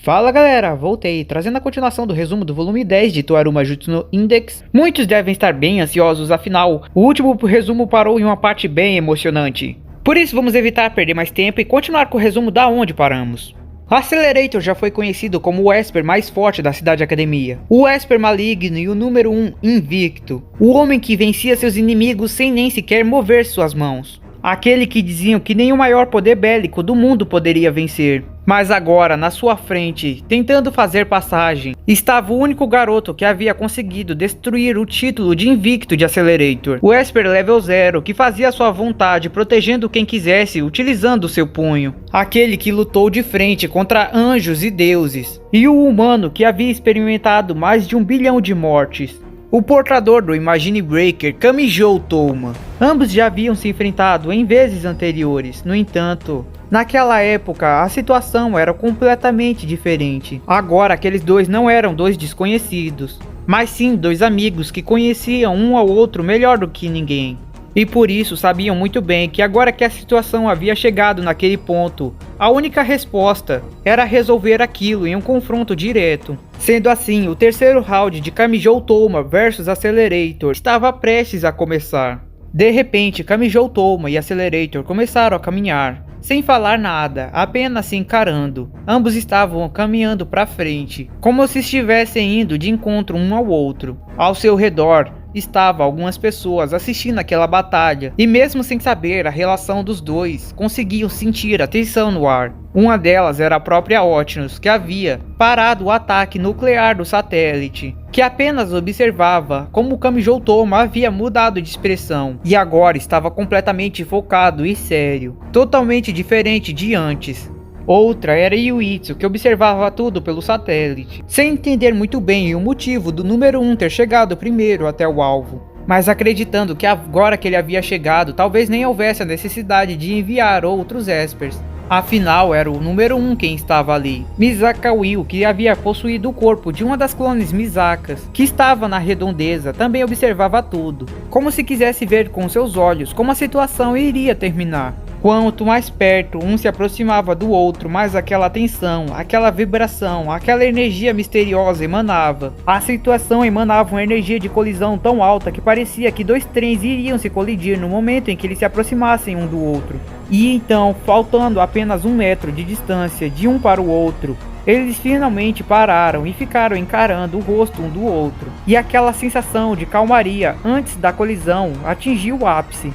Fala galera, voltei, trazendo a continuação do resumo do volume 10 de Toaruma Jutsu no Index. Muitos devem estar bem ansiosos, afinal, o último resumo parou em uma parte bem emocionante. Por isso vamos evitar perder mais tempo e continuar com o resumo da onde paramos. Accelerator já foi conhecido como o Esper mais forte da Cidade Academia. O Esper maligno e o número 1 invicto. O homem que vencia seus inimigos sem nem sequer mover suas mãos. Aquele que diziam que nem o maior poder bélico do mundo poderia vencer. Mas agora, na sua frente, tentando fazer passagem, estava o único garoto que havia conseguido destruir o título de invicto de Accelerator. O Esper Level 0, que fazia sua vontade, protegendo quem quisesse, utilizando seu punho. Aquele que lutou de frente contra anjos e deuses. E o humano que havia experimentado mais de 1 bilhão de mortes. O portador do Imagine Breaker, Kamijou Touma. Ambos já haviam se enfrentado em vezes anteriores, no entanto, naquela época a situação era completamente diferente. Agora aqueles dois não eram dois desconhecidos, mas sim dois amigos que conheciam um ao outro melhor do que ninguém. E por isso sabiam muito bem que agora que a situação havia chegado naquele ponto, a única resposta era resolver aquilo em um confronto direto. Sendo assim, o terceiro round de Kamijou Touma vs Accelerator estava prestes a começar. De repente, Kamijou Touma e Accelerator começaram a caminhar, sem falar nada, apenas se encarando. Ambos estavam caminhando para frente, como se estivessem indo de encontro um ao outro. Ao seu redor, estavam algumas pessoas assistindo aquela batalha, e mesmo sem saber a relação dos dois, conseguiam sentir a tensão no ar. Uma delas era a própria Otnus, que havia parado o ataque nuclear do satélite, que apenas observava como Kamijou Touma havia mudado de expressão, e agora estava completamente focado e sério, totalmente diferente de antes. Outra era Yuitsu, que observava tudo pelo satélite, sem entender muito bem o motivo do número 1 ter chegado primeiro até o alvo, mas acreditando que agora que ele havia chegado, talvez nem houvesse a necessidade de enviar outros Espers. Afinal, era o número 1 quem estava ali. Misaka Will, que havia possuído o corpo de uma das clones Misakas, que estava na redondeza, também observava tudo, como se quisesse ver com seus olhos como a situação iria terminar. Quanto mais perto um se aproximava do outro, mais aquela tensão, aquela vibração, aquela energia misteriosa emanava. A situação emanava uma energia de colisão tão alta que parecia que dois trens iriam se colidir no momento em que eles se aproximassem um do outro. E então, faltando apenas 1 metro de distância de um para o outro, eles finalmente pararam e ficaram encarando o rosto um do outro. E aquela sensação de calmaria antes da colisão atingiu o ápice.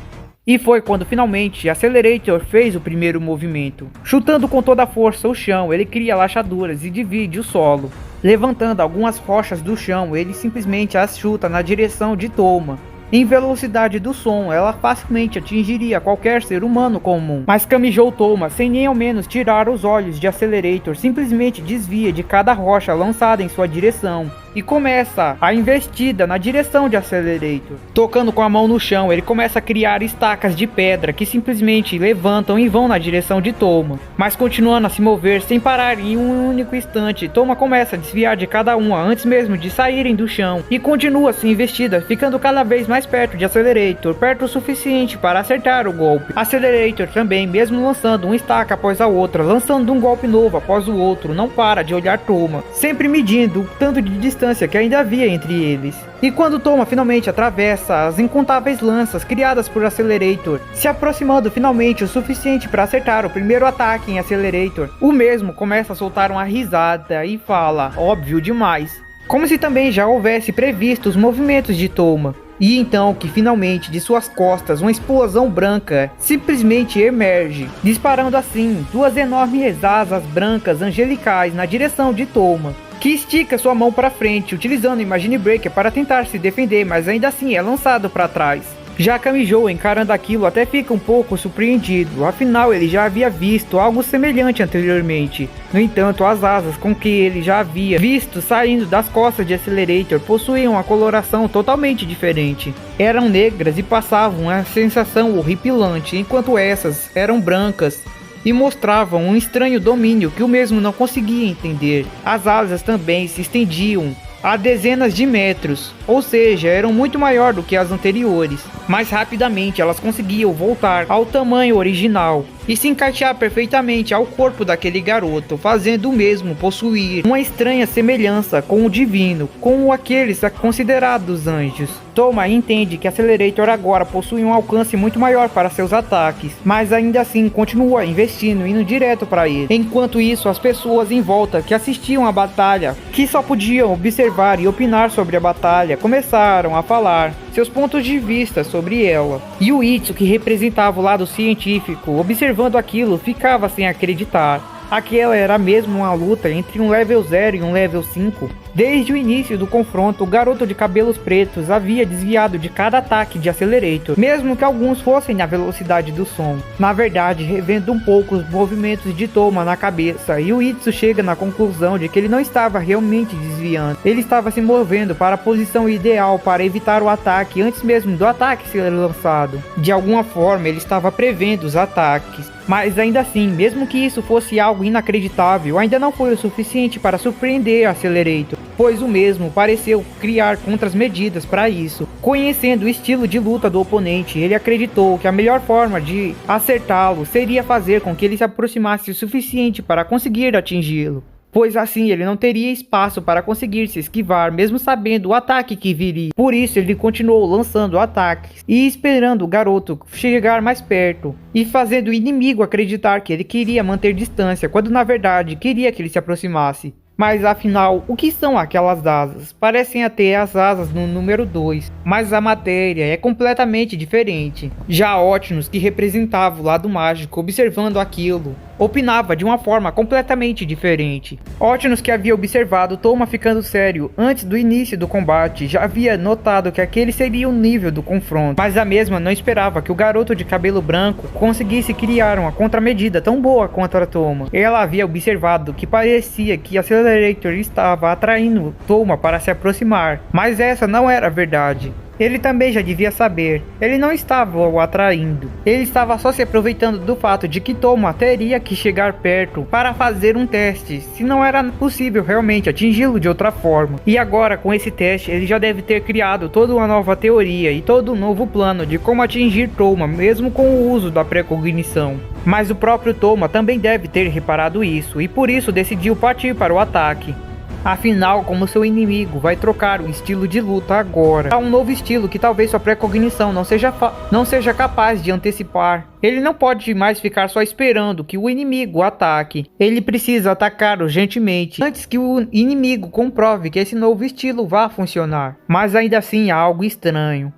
E foi quando finalmente Accelerator fez o primeiro movimento. Chutando com toda a força o chão, ele cria rachaduras e divide o solo. Levantando algumas rochas do chão, ele simplesmente as chuta na direção de Touma. Em velocidade do som, ela facilmente atingiria qualquer ser humano comum. Mas Kamijou Touma, sem nem ao menos tirar os olhos de Accelerator, simplesmente desvia de cada rocha lançada em sua direção. E começa a investida na direção de Accelerator. Tocando com a mão no chão, ele começa a criar estacas de pedra que simplesmente levantam e vão na direção de Touma. Mas continuando a se mover sem parar em um único instante, Touma começa a desviar de cada uma antes mesmo de saírem do chão. E continua sua investida, ficando cada vez mais perto de Accelerator, perto o suficiente para acertar o golpe. Accelerator também, mesmo lançando uma estaca após a outra, lançando um golpe novo após o outro, não para de olhar Touma, sempre medindo o tanto de distância que ainda havia entre eles. E quando Touma finalmente atravessa as incontáveis lanças criadas por Accelerator, se aproximando finalmente o suficiente para acertar o primeiro ataque em Accelerator, o mesmo começa a soltar uma risada e fala, óbvio demais, como se também já houvesse previsto os movimentos de Touma. E então que finalmente de suas costas uma explosão branca simplesmente emerge, disparando assim 2 enormes asas brancas angelicais na direção de Touma, que estica sua mão para frente, utilizando o Imagine Breaker para tentar se defender, mas ainda assim é lançado para trás. Já Kamijou, encarando aquilo, até fica um pouco surpreendido, afinal ele já havia visto algo semelhante anteriormente. No entanto, as asas com que ele já havia visto saindo das costas de Accelerator possuíam uma coloração totalmente diferente. Eram negras e passavam uma sensação horripilante, enquanto essas eram brancas e mostravam um estranho domínio que o mesmo não conseguia entender. As asas também se estendiam a dezenas de metros, ou seja, eram muito maior do que as anteriores. Mais rapidamente elas conseguiam voltar ao tamanho original. e se encaixar perfeitamente ao corpo daquele garoto, fazendo o mesmo possuir uma estranha semelhança com o divino, com aqueles considerados anjos. Toma entende que Accelerator agora possui um alcance muito maior para seus ataques, mas ainda assim continua investindo, indo direto para ele. Enquanto isso, as pessoas em volta que assistiam à batalha, que só podiam observar e opinar sobre a batalha, começaram a falar seus pontos de vista sobre ela. E o Itsu, que representava o lado científico, observando aquilo, ficava sem acreditar. Aquela era mesmo uma luta entre um level 0 e um level 5. Desde o início do confronto, o garoto de cabelos pretos havia desviado de cada ataque de Accelerator, mesmo que alguns fossem na velocidade do som. Na verdade, revendo um pouco os movimentos de Toma na cabeça, e o Itsu chega na conclusão de que ele não estava realmente desviando. Ele estava se movendo para a posição ideal para evitar o ataque antes mesmo do ataque ser lançado. De alguma forma, ele estava prevendo os ataques. Mas ainda assim, mesmo que isso fosse algo inacreditável, ainda não foi o suficiente para surpreender Accelerator, pois o mesmo pareceu criar contramedidas para isso. Conhecendo o estilo de luta do oponente, ele acreditou que a melhor forma de acertá-lo seria fazer com que ele se aproximasse o suficiente para conseguir atingi-lo, pois assim ele não teria espaço para conseguir se esquivar, mesmo sabendo o ataque que viria. Por isso ele continuou lançando ataques e esperando o garoto chegar mais perto, e fazendo o inimigo acreditar que ele queria manter distância, quando na verdade queria que ele se aproximasse. Mas afinal, o que são aquelas asas? Parecem até as asas no número 2, mas a matéria é completamente diferente. Já Otnus, que representava o lado mágico, observando aquilo, opinava de uma forma completamente diferente. Otnus, que havia observado Toma ficando sério antes do início do combate, já havia notado que aquele seria o nível do confronto, mas a mesma não esperava que o garoto de cabelo branco conseguisse criar uma contramedida tão boa contra Toma. Ela havia observado que parecia que Accelerator estava atraindo Toma para se aproximar, mas essa não era a verdade. Ele também já devia saber, ele não estava o atraindo, ele estava só se aproveitando do fato de que Toma teria que chegar perto para fazer um teste, se não era possível realmente atingi-lo de outra forma. E agora, com esse teste, ele já deve ter criado toda uma nova teoria e todo um novo plano de como atingir Toma, mesmo com o uso da precognição. Mas o próprio Toma também deve ter reparado isso, e por isso decidiu partir para o ataque. Afinal, como seu inimigo vai trocar o estilo de luta agora a um novo estilo que talvez sua precognição não seja capaz de antecipar, ele não pode mais ficar só esperando que o inimigo ataque. Ele precisa atacar urgentemente antes que o inimigo comprove que esse novo estilo vá funcionar. Mas ainda assim há algo estranho.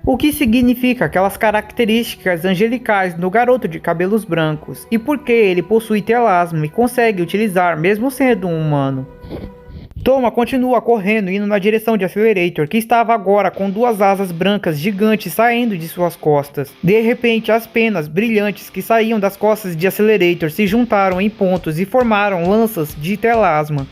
O que significa aquelas características angelicais no garoto de cabelos brancos, e por que ele possui telasma e consegue utilizar mesmo sendo um humano. Toma continua correndo, indo na direção de Accelerator, que estava agora com duas asas brancas gigantes saindo de suas costas. De repente, as penas brilhantes que saíam das costas de Accelerator se juntaram em pontos e formaram lanças de telasma.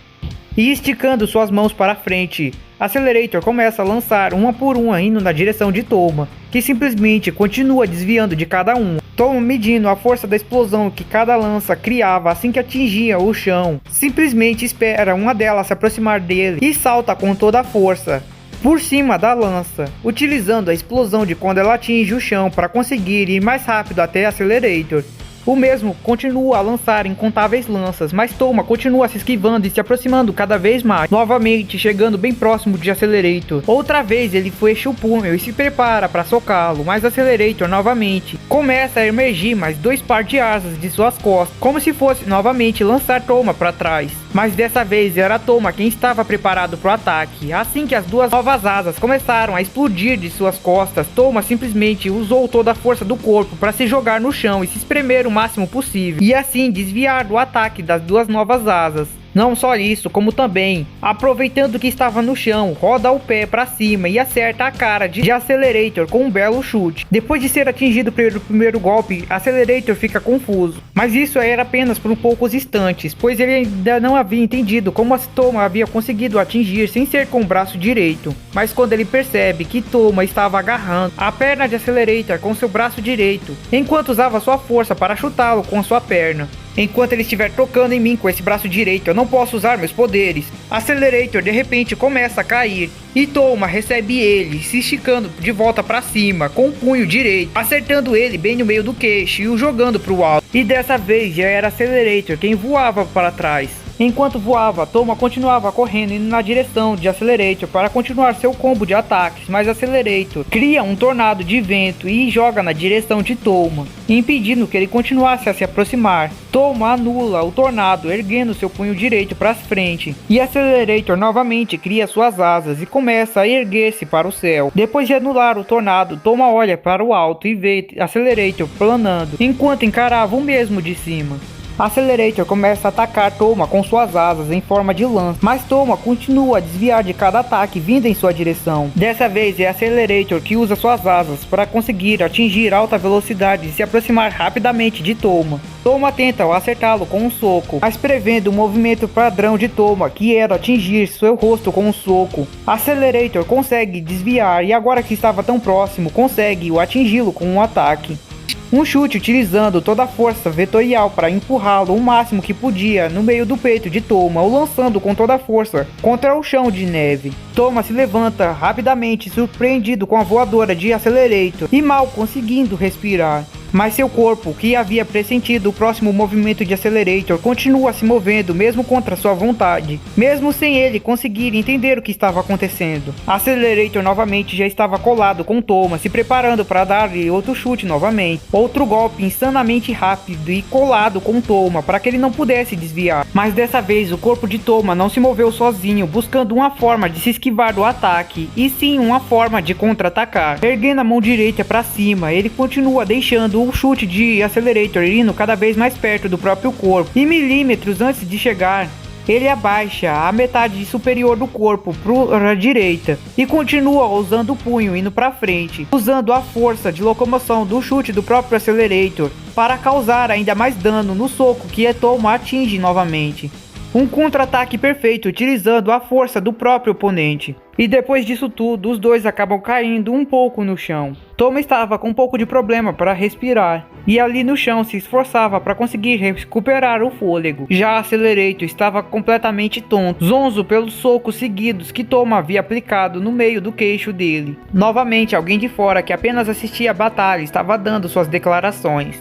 E esticando suas mãos para frente, Accelerator começa a lançar uma por uma, indo na direção de Toma, que simplesmente continua desviando de cada um. Toma, medindo a força da explosão que cada lança criava assim que atingia o chão, simplesmente espera uma delas se aproximar dele e salta com toda a força por cima da lança, utilizando a explosão de quando ela atinge o chão para conseguir ir mais rápido até Accelerator. O mesmo continua a lançar incontáveis lanças, mas Toma continua se esquivando e se aproximando cada vez mais, novamente chegando bem próximo de Accelerator. Outra vez ele fecha o punho e se prepara para socá-lo, mas Accelerator novamente começa a emergir mais dois par de asas de suas costas, como se fosse novamente lançar Toma para trás. Mas dessa vez era Toma quem estava preparado para o ataque. Assim que as duas novas asas começaram a explodir de suas costas, Toma simplesmente usou toda a força do corpo para se jogar no chão e se espremer o máximo possível, e assim desviar do ataque das duas novas asas. Não só isso, como também, aproveitando que estava no chão, roda o pé para cima e acerta a cara de Accelerator com um belo chute. Depois de ser atingido pelo primeiro golpe, Accelerator fica confuso, mas isso era apenas por poucos instantes, pois ele ainda não havia entendido como a Toma havia conseguido atingir sem ser com o braço direito. Mas quando ele percebe que Toma estava agarrando a perna de Accelerator com seu braço direito, enquanto usava sua força para chutá-lo com sua perna, Enquanto ele estiver tocando em mim com esse braço direito, eu não posso usar meus poderes. Accelerator de repente começa a cair e Touma recebe ele, se esticando de volta para cima com o punho direito, acertando ele bem no meio do queixo e o jogando para o alto. E dessa vez já era Accelerator quem voava para trás. Enquanto voava, Touma continuava correndo indo na direção de Accelerator para continuar seu combo de ataques, mas Accelerator cria um tornado de vento e joga na direção de Touma, impedindo que ele continuasse a se aproximar. Touma anula o tornado, erguendo seu punho direito para frente, e Accelerator novamente cria suas asas e começa a erguer-se para o céu. Depois de anular o tornado, Touma olha para o alto e vê Accelerator planando, enquanto encarava o mesmo de cima. Accelerator começa a atacar Touma com suas asas em forma de lança, mas Touma continua a desviar de cada ataque vindo em sua direção. Dessa vez é Accelerator que usa suas asas para conseguir atingir alta velocidade e se aproximar rapidamente de Touma. Touma tenta acertá-lo com um soco, mas prevendo o movimento padrão de Touma, que era atingir seu rosto com um soco. Accelerator consegue desviar e agora que estava tão próximo, consegue atingi-lo com um ataque. Um chute utilizando toda a força vetorial para empurrá-lo o máximo que podia no meio do peito de Touma, o lançando com toda a força contra o chão de neve. Touma se levanta rapidamente, surpreendido com a voadora de Accelerator e mal conseguindo respirar. Mas seu corpo, que havia pressentido o próximo movimento de Accelerator, continua se movendo mesmo contra sua vontade, mesmo sem ele conseguir entender o que estava acontecendo. Accelerator novamente já estava colado com Touma, se preparando para dar-lhe outro chute novamente. Outro golpe insanamente rápido e colado com Touma para que ele não pudesse desviar. Mas dessa vez o corpo de Touma não se moveu sozinho, buscando uma forma de se esquivar do ataque, e sim uma forma de contra-atacar. Erguendo a mão direita para cima, ele continua deixando o chute de Accelerator indo cada vez mais perto do próprio corpo, e milímetros antes de chegar, ele abaixa a metade superior do corpo para a direita e continua usando o punho indo para frente, usando a força de locomoção do chute do próprio Accelerator para causar ainda mais dano no soco que Touma atinge novamente. Um contra-ataque perfeito utilizando a força do próprio oponente. E depois disso tudo, os dois acabam caindo um pouco no chão. Touma estava com um pouco de problema para respirar, e ali no chão se esforçava para conseguir recuperar o fôlego. Já Accelerator estava completamente tonto, zonzo pelos socos seguidos que Touma havia aplicado no meio do queixo dele. Novamente, alguém de fora que apenas assistia a batalha estava dando suas declarações.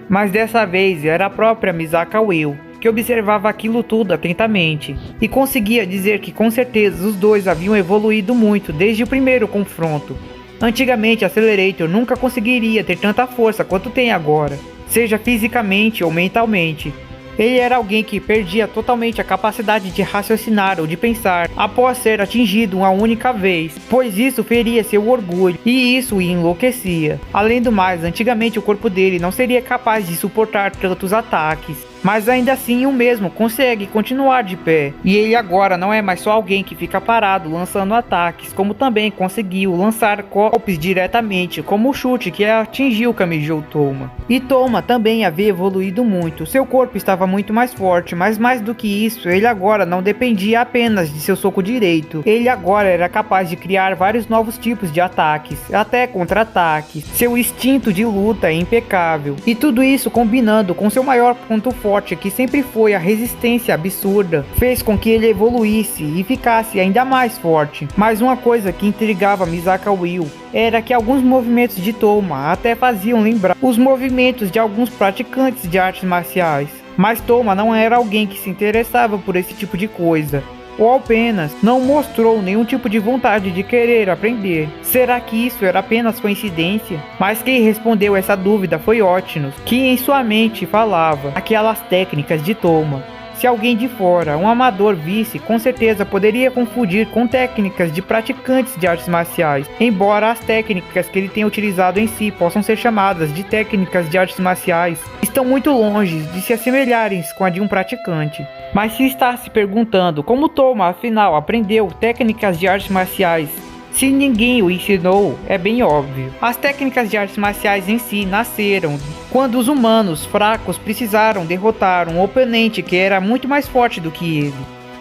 Mas dessa vez era a própria Misaka Will, que observava aquilo tudo atentamente, e conseguia dizer que com certeza os dois haviam evoluído muito desde o primeiro confronto. Antigamente Accelerator nunca conseguiria ter tanta força quanto tem agora, seja fisicamente ou mentalmente. Ele era alguém que perdia totalmente a capacidade de raciocinar ou de pensar após ser atingido uma única vez, pois isso feria seu orgulho e isso o enlouquecia. Além do mais, antigamente o corpo dele não seria capaz de suportar tantos ataques, mas ainda assim o mesmo consegue continuar de pé. E ele agora não é mais só alguém que fica parado lançando ataques, como também conseguiu lançar golpes diretamente, como o chute que atingiu Kamijo Touma. E Touma também havia evoluído muito, seu corpo estava muito mais forte, mas mais do que isso, ele agora não dependia apenas de seu soco direito. Ele agora era capaz de criar vários novos tipos de ataques, até contra-ataques. Seu instinto de luta é impecável. E tudo isso combinando com seu maior ponto forte, que sempre foi a resistência absurda, fez com que ele evoluísse e ficasse ainda mais forte. Mas uma coisa que intrigava Misaka Will era que alguns movimentos de Touma até faziam lembrar os movimentos de alguns praticantes de artes marciais. Mas Touma não era alguém que se interessava por esse tipo de coisa, ou apenas não mostrou nenhum tipo de vontade de querer aprender. Será que isso era apenas coincidência? Mas quem respondeu essa dúvida foi Otinus, que em sua mente falava aquelas técnicas de Touma. Se alguém de fora, um amador, visse, com certeza poderia confundir com técnicas de praticantes de artes marciais, embora as técnicas que ele tenha utilizado em si possam ser chamadas de técnicas de artes marciais, estão muito longe de se assemelharem com a de um praticante. Mas se está se perguntando como Touma afinal aprendeu técnicas de artes marciais, se ninguém o ensinou, é bem óbvio. As técnicas de artes marciais em si nasceram quando os humanos fracos precisaram derrotar um oponente que era muito mais forte do que ele.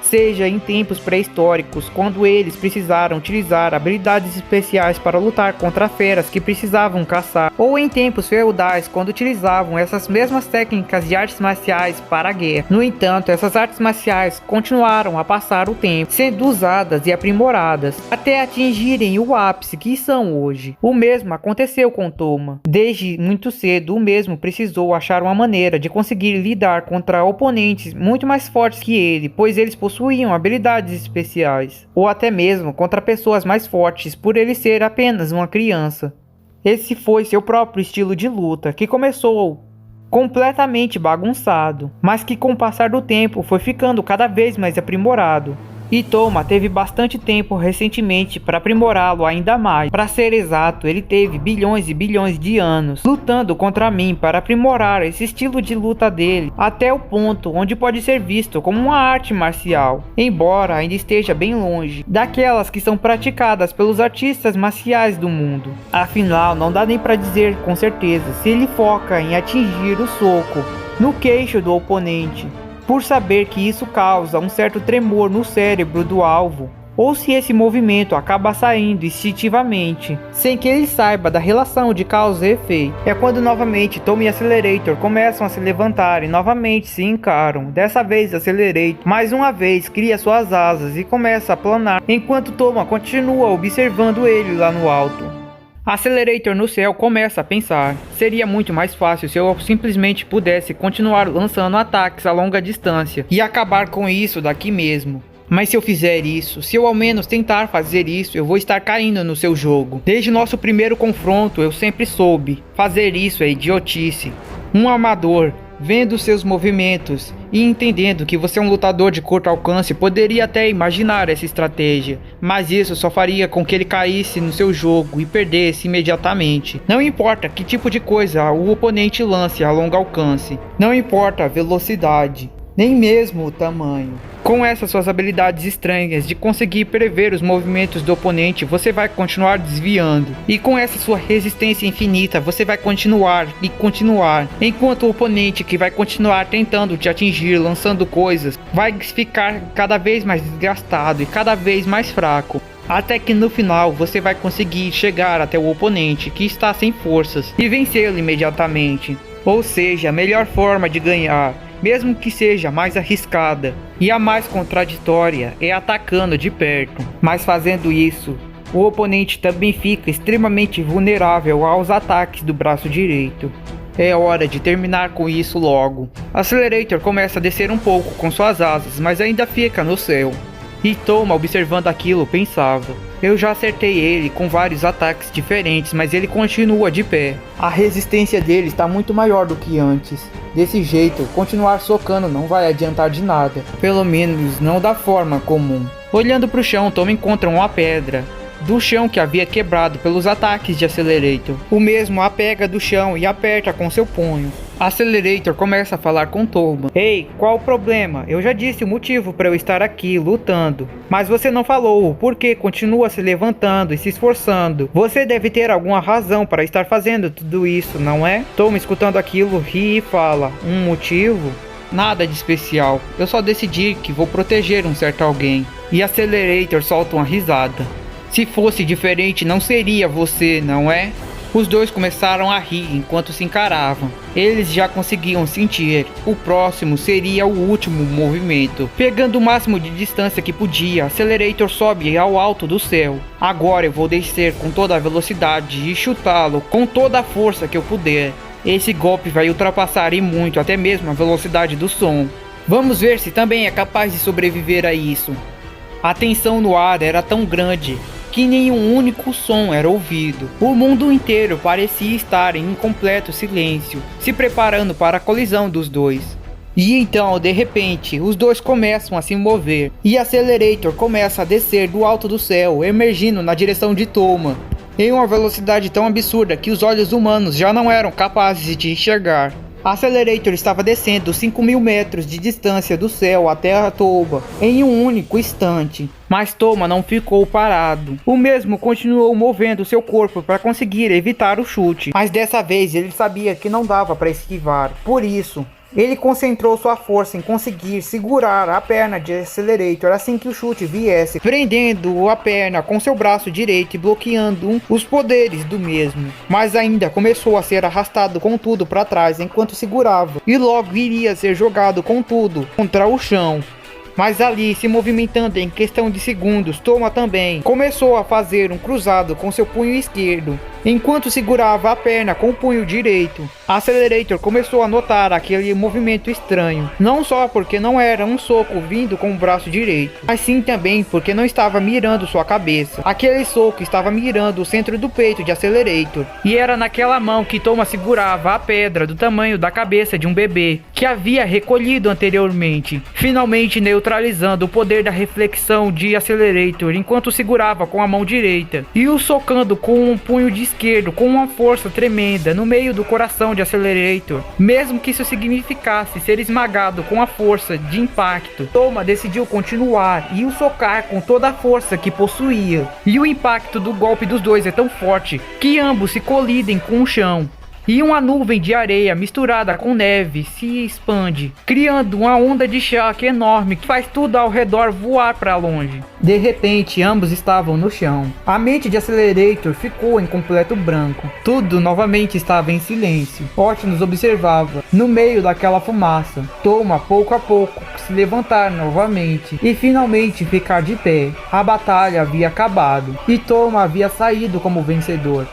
seja em tempos pré-históricos, quando eles precisaram utilizar habilidades especiais para lutar contra feras que precisavam caçar, ou em tempos feudais, quando utilizavam essas mesmas técnicas de artes marciais para a guerra. No entanto, essas artes marciais continuaram a passar o tempo, sendo usadas e aprimoradas, até atingirem o ápice que são hoje. O mesmo aconteceu com Toma. Desde muito cedo, o mesmo precisou achar uma maneira de conseguir lidar contra oponentes muito mais fortes que ele, pois eles possuíam habilidades especiais, ou até mesmo contra pessoas mais fortes por ele ser apenas uma criança. Esse foi seu próprio estilo de luta, que começou completamente bagunçado, mas que com o passar do tempo foi ficando cada vez mais aprimorado. E Toma teve bastante tempo recentemente para aprimorá-lo ainda mais. Para ser exato, ele teve bilhões e bilhões de anos lutando contra mim para aprimorar esse estilo de luta dele até o ponto onde pode ser visto como uma arte marcial, embora ainda esteja bem longe daquelas que são praticadas pelos artistas marciais do mundo. Afinal, não dá nem para dizer com certeza se ele foca em atingir o soco no queixo do oponente, por saber que isso causa um certo tremor no cérebro do alvo, ou se esse movimento acaba saindo instintivamente, sem que ele saiba da relação de causa e efeito. É quando novamente Toma e Accelerator começam a se levantar e novamente se encaram. Dessa vez Accelerator mais uma vez cria suas asas e começa a planar, enquanto Toma continua observando ele lá no alto. Accelerator no céu começa a pensar: seria muito mais fácil se eu simplesmente pudesse continuar lançando ataques a longa distância e acabar com isso daqui mesmo. Mas se eu fizer isso, se eu ao menos tentar fazer isso, eu vou estar caindo no seu jogo. Desde nosso primeiro confronto eu sempre soube: fazer isso é idiotice. Um amador, vendo seus movimentos e entendendo que você é um lutador de curto alcance, poderia até imaginar essa estratégia, mas isso só faria com que ele caísse no seu jogo e perdesse imediatamente. Não importa que tipo de coisa o oponente lance a longo alcance, não importa a velocidade, nem mesmo o tamanho. Com essas suas habilidades estranhas de conseguir prever os movimentos do oponente, você vai continuar desviando. E com essa sua resistência infinita, você vai continuar e continuar. Enquanto o oponente que vai continuar tentando te atingir, lançando coisas, vai ficar cada vez mais desgastado e cada vez mais fraco. Até que no final você vai conseguir chegar até o oponente que está sem forças e vencê-lo imediatamente. Ou seja, a melhor forma de ganhar, mesmo que seja mais arriscada e a mais contraditória, é atacando de perto. Mas fazendo isso, o oponente também fica extremamente vulnerável aos ataques do braço direito. É hora de terminar com isso logo. Accelerator começa a descer um pouco com suas asas, mas ainda fica no céu. E Toma, observando aquilo, pensava: eu já acertei ele com vários ataques diferentes, mas ele continua de pé. A resistência dele está muito maior do que antes. Desse jeito, continuar socando não vai adiantar de nada. Pelo menos não da forma comum. Olhando para o chão, Toma encontra uma pedra do chão que havia quebrado pelos ataques de Accelerator. O mesmo a pega do chão e aperta com seu punho. Accelerator começa a falar com Toma: ei, qual o problema? Eu já disse o motivo para eu estar aqui lutando, mas você não falou o porquê continua se levantando e se esforçando. Você deve ter alguma razão para estar fazendo tudo isso, não é? Toma, escutando aquilo, ri e fala: um motivo? Nada de especial, eu só decidi que vou proteger um certo alguém. E Accelerator solta uma risada: se fosse diferente não seria você, não é? Os dois começaram a rir enquanto se encaravam. Eles já conseguiam sentir: o próximo seria o último movimento. Pegando o máximo de distância que podia, Accelerator sobe ao alto do céu. Agora eu vou descer com toda a velocidade e chutá-lo com toda a força que eu puder. Esse golpe vai ultrapassar e muito até mesmo a velocidade do som. Vamos ver se também é capaz de sobreviver a isso. A tensão no ar era tão grande que nenhum único som era ouvido. O mundo inteiro parecia estar em completo silêncio, se preparando para a colisão dos dois. E então, de repente, os dois começam a se mover, e Accelerator começa a descer do alto do céu, emergindo na direção de Toma, em uma velocidade tão absurda que os olhos humanos já não eram capazes de enxergar. Accelerator estava descendo 5.000 metros de distância do céu até a Toma em um único instante. Mas Toma não ficou parado. O mesmo continuou movendo seu corpo para conseguir evitar o chute. Mas dessa vez ele sabia que não dava para esquivar. Por isso, Ele concentrou sua força em conseguir segurar a perna de Accelerator assim que o chute viesse, prendendo a perna com seu braço direito e bloqueando os poderes do mesmo. Mas ainda começou a ser arrastado com tudo para trás enquanto segurava, e logo iria ser jogado com tudo contra o chão. Mas ali, se movimentando em questão de segundos, Toma também começou a fazer um cruzado com seu punho esquerdo, enquanto segurava a perna com o punho direito. Accelerator começou a notar aquele movimento estranho, não só porque não era um soco vindo com o braço direito, mas sim também porque não estava mirando sua cabeça. Aquele soco estava mirando o centro do peito de Accelerator, e era naquela mão que Toma segurava a pedra do tamanho da cabeça de um bebê, que havia recolhido anteriormente, finalmente neutralizando o poder da reflexão de Accelerator enquanto segurava com a mão direita, e o socando com um punho de esquerdo com uma força tremenda no meio do coração de Accelerator, mesmo que isso significasse ser esmagado com a força de impacto. Toma decidiu continuar e o socar com toda a força que possuía, e o impacto do golpe dos dois é tão forte que ambos se colidem com o chão. E uma nuvem de areia misturada com neve se expande, criando uma onda de choque enorme que faz tudo ao redor voar para longe. De repente, ambos estavam no chão. A mente de Accelerator ficou em completo branco. Tudo novamente estava em silêncio. Optimus observava, no meio daquela fumaça, Toma pouco a pouco se levantar novamente e finalmente ficar de pé. A batalha havia acabado e Toma havia saído como vencedor.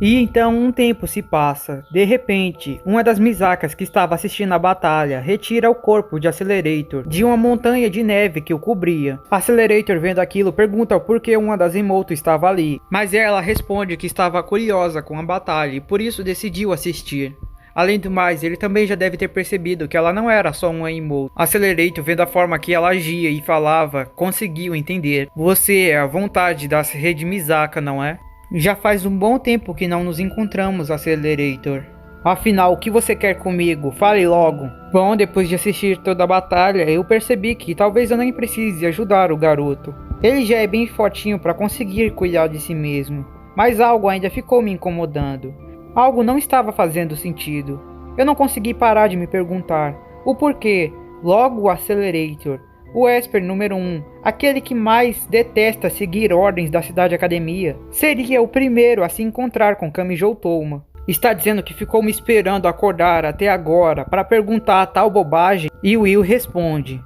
E então um tempo se passa. De repente, uma das Misakas que estava assistindo a batalha retira o corpo de Accelerator de uma montanha de neve que o cobria. Accelerator, vendo aquilo, pergunta por que uma das Emoto estava ali, mas ela responde que estava curiosa com a batalha e por isso decidiu assistir. Além do mais, ele também já deve ter percebido que ela não era só uma Emoto. Accelerator, vendo a forma que ela agia e falava, conseguiu entender. Você é a vontade da rede Misaka, não é? Já faz um bom tempo que não nos encontramos, Accelerator. Afinal, o que você quer comigo? Fale logo. Bom, depois de assistir toda a batalha, eu percebi que talvez eu nem precise ajudar o garoto. Ele já é bem fortinho para conseguir cuidar de si mesmo. Mas algo ainda ficou me incomodando. Algo não estava fazendo sentido. Eu não consegui parar de me perguntar o porquê. Logo o Accelerator, o Esper número 1, aquele que mais detesta seguir ordens da Cidade Academia, seria o primeiro a se encontrar com Kamisou Toma. Está dizendo que ficou me esperando acordar até agora para perguntar tal bobagem? E Will responde: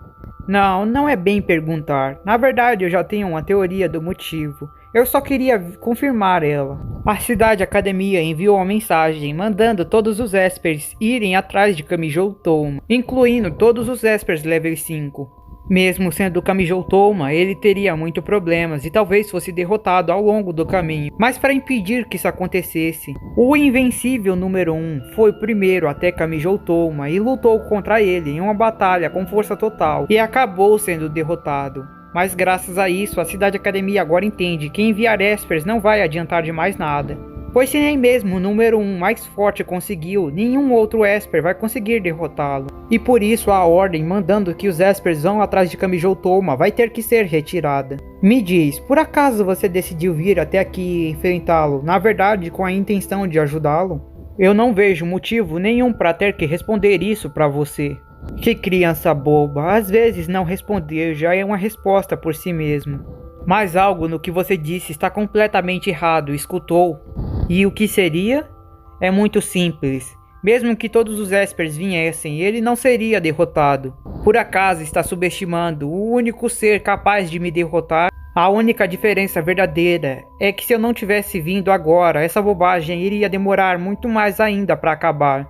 não é bem perguntar. Na verdade, eu já tenho uma teoria do motivo. Eu só queria confirmar ela. A Cidade Academia enviou uma mensagem mandando todos os Espers irem atrás de Kamisou Toma, incluindo todos os Espers level 5. Mesmo sendo Kamisou Toma, ele teria muitos problemas e talvez fosse derrotado ao longo do caminho. Mas para impedir que isso acontecesse, o Invencível número 1 foi primeiro até Kamisou Toma e lutou contra ele em uma batalha com força total e acabou sendo derrotado. Mas graças a isso, a Cidade Academia agora entende que enviar Espers não vai adiantar de mais nada. Pois se nem mesmo o número 1 mais forte conseguiu, nenhum outro Esper vai conseguir derrotá-lo. E por isso a ordem mandando que os Espers vão atrás de Kamisou Toma vai ter que ser retirada. Me diz, por acaso você decidiu vir até aqui e enfrentá-lo, na verdade com a intenção de ajudá-lo? Eu não vejo motivo nenhum para ter que responder isso para você. Que criança boba, às vezes não responder já é uma resposta por si mesmo. Mas algo no que você disse está completamente errado, escutou? E o que seria? É muito simples. Mesmo que todos os Espers viessem, ele não seria derrotado. Por acaso está subestimando o único ser capaz de me derrotar? A única diferença verdadeira é que se eu não tivesse vindo agora, essa bobagem iria demorar muito mais ainda para acabar.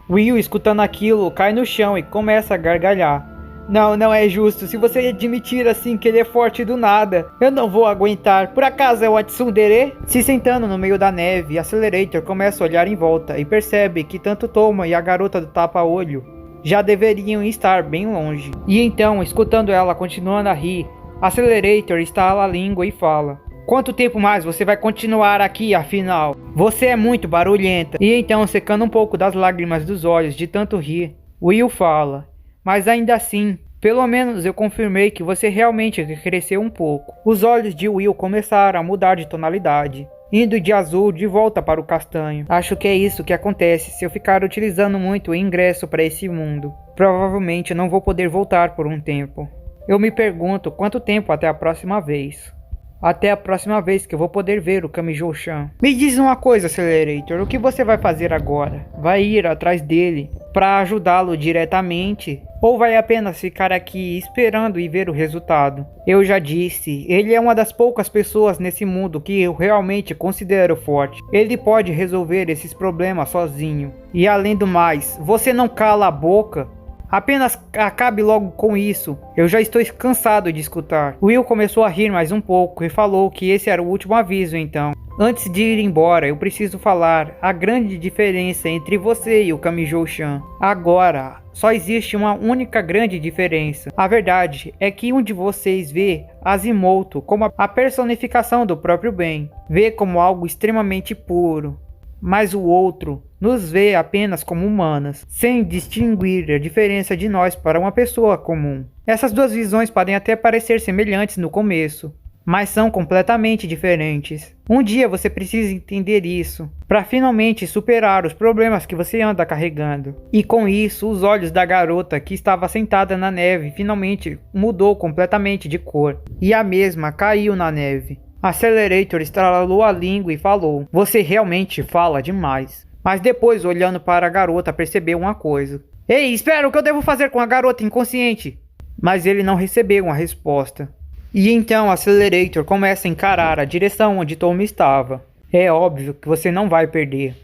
Will, escutando aquilo, cai no chão e começa a gargalhar. Não é justo. Se você admitir assim que ele é forte do nada, eu não vou aguentar. Por acaso é o Tsundere? Se sentando no meio da neve, Accelerator começa a olhar em volta e percebe que tanto Toma e a garota do tapa-olho já deveriam estar bem longe. E então, escutando ela continuando a rir, Accelerator estala a língua e fala: quanto tempo mais você vai continuar aqui, afinal? Você é muito barulhenta. E então, secando um pouco das lágrimas dos olhos de tanto rir, Will fala: mas ainda assim, pelo menos eu confirmei que você realmente cresceu um pouco. Os olhos de Will começaram a mudar de tonalidade. indo de azul de volta para o castanho. Acho que é isso que acontece se eu ficar utilizando muito o ingresso para esse mundo. Provavelmente não vou poder voltar por um tempo. Eu me pergunto quanto tempo até a próxima vez. Até a próxima vez que eu vou poder ver o Kamijo-chan. Me diz uma coisa, Accelerator, o que você vai fazer agora? Vai ir atrás dele para ajudá-lo diretamente? Ou vai apenas ficar aqui esperando e ver o resultado? Eu já disse, ele é uma das poucas pessoas nesse mundo que eu realmente considero forte. Ele pode resolver esses problemas sozinho. E além do mais, você não cala a boca? Apenas acabe logo com isso. Eu já estou cansado de escutar. Will começou a rir mais um pouco e falou que esse era o último aviso então. Antes de ir embora, eu preciso falar a grande diferença entre você e o Kamijo-chan. Agora, só existe uma única grande diferença. A verdade é que um de vocês vê Azimoto como a personificação do próprio bem. Vê como algo extremamente puro. Mas o outro nos vê apenas como humanas, sem distinguir a diferença de nós para uma pessoa comum. Essas duas visões podem até parecer semelhantes no começo, mas são completamente diferentes. Um dia você precisa entender isso, para finalmente superar os problemas que você anda carregando. E com isso, os olhos da garota que estava sentada na neve finalmente mudou completamente de cor, e a mesma caiu na neve. Accelerator estralou a língua e falou: "Você realmente fala demais." Mas depois, olhando para a garota, percebeu uma coisa. "Ei, espera, o que eu devo fazer com a garota inconsciente?" Mas ele não recebeu uma resposta. E então Accelerator começa a encarar a direção onde Tom estava. É óbvio que você não vai perder.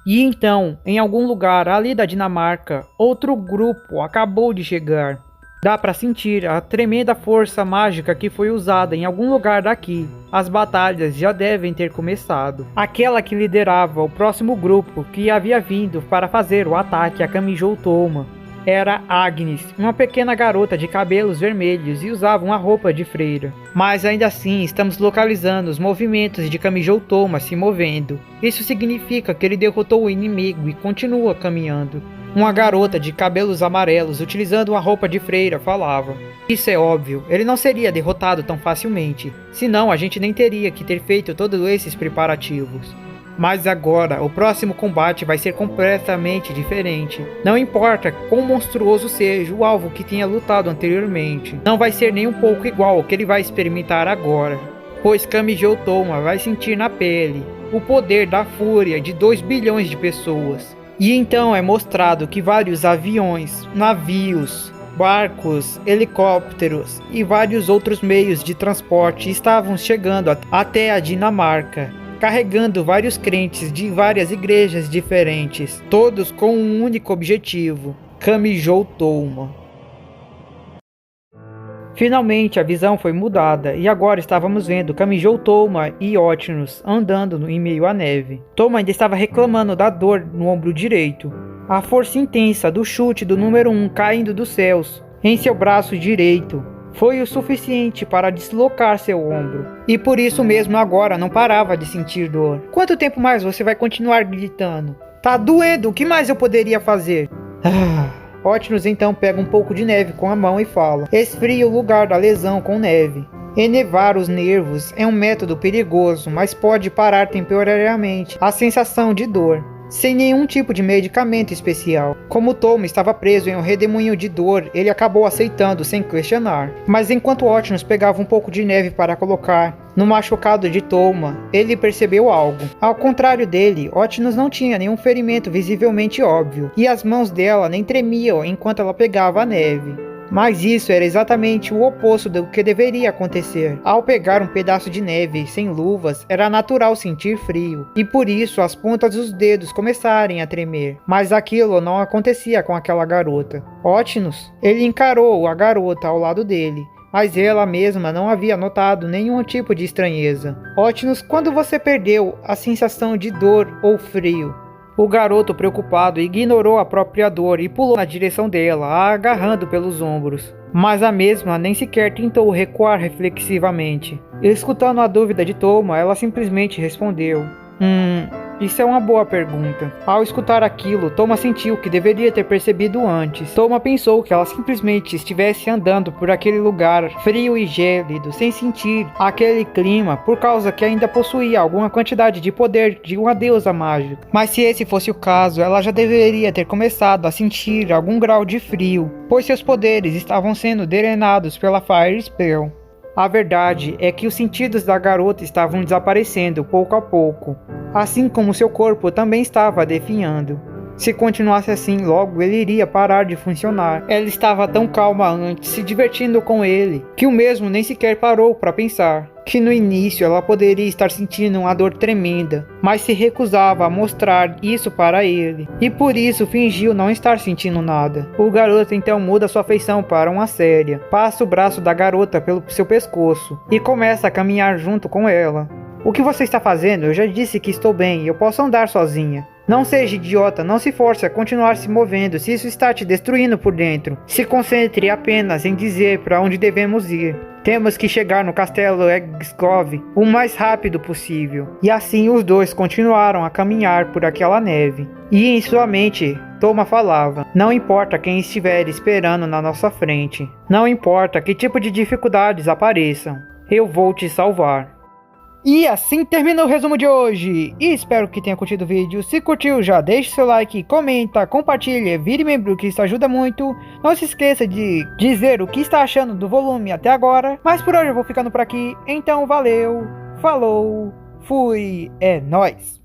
E então, em algum lugar ali da Dinamarca, outro grupo acabou de chegar. Dá para sentir a tremenda força mágica que foi usada em algum lugar daqui. As batalhas já devem ter começado. Aquela que liderava o próximo grupo que havia vindo para fazer o ataque a Kamijo Toma era Agnes, uma pequena garota de cabelos vermelhos e usava uma roupa de freira. Mas ainda assim estamos localizando os movimentos de Kamijo Toma se movendo. Isso significa que ele derrotou o inimigo e continua caminhando. Uma garota de cabelos amarelos utilizando uma roupa de freira falava: "Isso é óbvio, ele não seria derrotado tão facilmente, senão a gente nem teria que ter feito todos esses preparativos. Mas agora, o próximo combate vai ser completamente diferente. Não importa quão monstruoso seja o alvo que tenha lutado anteriormente, não vai ser nem um pouco igual ao que ele vai experimentar agora. Pois Kamijo Toma vai sentir na pele o poder da fúria de 2 bilhões de pessoas. E então é mostrado que vários aviões, navios, barcos, helicópteros e vários outros meios de transporte estavam chegando até a Dinamarca, carregando vários crentes de várias igrejas diferentes, todos com um único objetivo: Kamijo Toma. Finalmente a visão foi mudada e agora estávamos vendo Kamijo Toma e Otnus andando em meio à neve. Toma ainda estava reclamando da dor no ombro direito. A força intensa do chute do número 1 caindo dos céus em seu braço direito foi o suficiente para deslocar seu ombro. E por isso mesmo agora não parava de sentir dor. Quanto tempo mais você vai continuar gritando? Tá doendo, o que mais eu poderia fazer? Otnus então pega um pouco de neve com a mão e fala: "Esfria o lugar da lesão com neve. Enevar os nervos é um método perigoso, mas pode parar temporariamente a sensação de dor, sem nenhum tipo de medicamento especial." Como Tom estava preso em um redemoinho de dor, ele acabou aceitando sem questionar. Mas enquanto Otnus pegava um pouco de neve para colocar no machucado de Toma, ele percebeu algo. Ao contrário dele, Otnus não tinha nenhum ferimento visivelmente óbvio, e as mãos dela nem tremiam enquanto ela pegava a neve. Mas isso era exatamente o oposto do que deveria acontecer. Ao pegar um pedaço de neve sem luvas, era natural sentir frio, e por isso as pontas dos dedos começarem a tremer. Mas aquilo não acontecia com aquela garota. Otnus, ele encarou a garota ao lado dele, mas ela mesma não havia notado nenhum tipo de estranheza. Otnus, quando você perdeu a sensação de dor ou frio? O garoto, preocupado, ignorou a própria dor e pulou na direção dela, a agarrando pelos ombros. Mas a mesma nem sequer tentou recuar reflexivamente. Escutando a dúvida de Toma, ela simplesmente respondeu: Isso é uma boa pergunta. Ao escutar aquilo, Toma sentiu que deveria ter percebido antes. Toma pensou que ela simplesmente estivesse andando por aquele lugar frio e gélido, sem sentir aquele clima, por causa que ainda possuía alguma quantidade de poder de uma deusa mágica. Mas se esse fosse o caso, ela já deveria ter começado a sentir algum grau de frio, pois seus poderes estavam sendo drenados pela Fire Spell. A verdade é que os sentidos da garota estavam desaparecendo pouco a pouco, assim como seu corpo também estava definhando. Se continuasse assim, logo ele iria parar de funcionar. Ela estava tão calma antes, se divertindo com ele, que o mesmo nem sequer parou para pensar que no início ela poderia estar sentindo uma dor tremenda, mas se recusava a mostrar isso para ele, e por isso fingiu não estar sentindo nada. O garoto então muda sua feição para uma séria, passa o braço da garota pelo seu pescoço e começa a caminhar junto com ela. O que você está fazendo? Eu já disse que estou bem, eu posso andar sozinha. Não seja idiota, não se force a continuar se movendo se isso está te destruindo por dentro. Se concentre apenas em dizer para onde devemos ir. Temos que chegar no castelo Egskov o mais rápido possível. E assim os dois continuaram a caminhar por aquela neve. E em sua mente, Toma falava: não importa quem estiver esperando na nossa frente. Não importa que tipo de dificuldades apareçam. Eu vou te salvar. E assim termina o resumo de hoje, e espero que tenha curtido o vídeo. Se curtiu, já deixe seu like, comenta, compartilha, vire membro que isso ajuda muito. Não se esqueça de dizer o que está achando do volume até agora. Mas por hoje eu vou ficando por aqui, então valeu, falou, fui, é nóis!